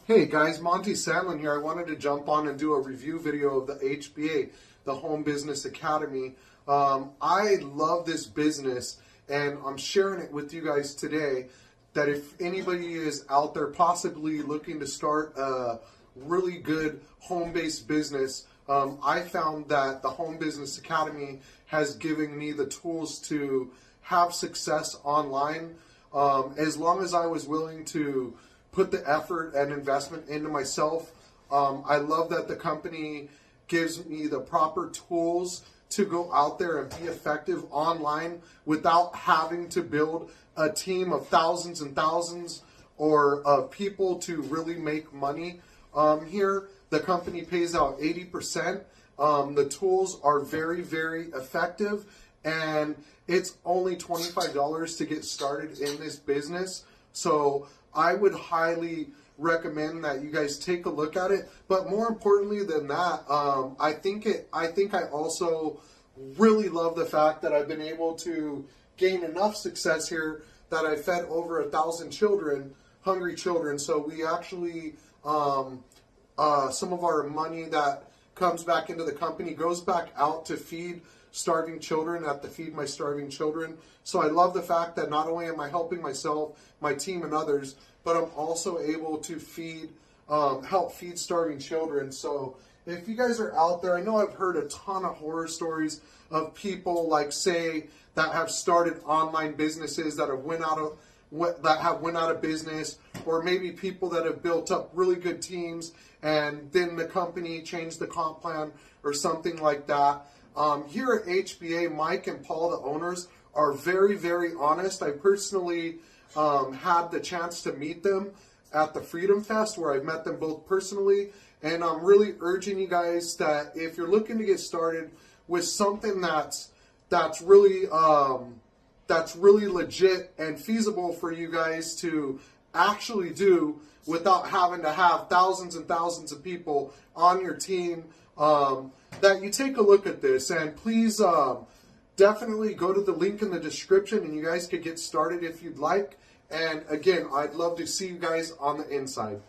Hey guys, Monte Sandlin here. I wanted to jump on and do a review video of the HBA, the Home Business Academy. I love this business and I'm sharing it with you guys today that if anybody is out there possibly looking to start a really good home-based business, I found that the Home Business Academy has given me the tools to have success online as long as I was willing to put the effort and investment into myself. I love that the company gives me the proper tools to go out there and be effective online without having to build a team of thousands and thousands or of people to really make money. Here, the company pays out 80%. The tools are very, very effective, and it's only $25 to get started in this business. So I would highly recommend that you guys take a look at it. But more importantly than that, I think I also really love the fact that I've been able to gain enough success here that I fed over 1,000 children, hungry children. So we actually, some of our money that comes back into the company goes back out to feed starving children at the Feed My Starving Children. So I love the fact that not only am I helping myself, my team, and others, but I'm also able to help feed starving children. So if you guys are out there, I know I've heard a ton of horror stories of people like say that have started online businesses that have went out of business, or maybe people that have built up really good teams and then the company changed the comp plan or something like that. Here at HBA, Mike and Paul, the owners, are very, very honest. I personally had the chance to meet them at the Freedom Fest, where I've met them both personally, and I'm really urging you guys that if you're looking to get started with something that's really legit and feasible for you guys to actually do without having to have thousands and thousands of people on your team, that you take a look at this. And please definitely go to the link in the description and you guys could get started if you'd like. And again, I'd love to see you guys on the inside.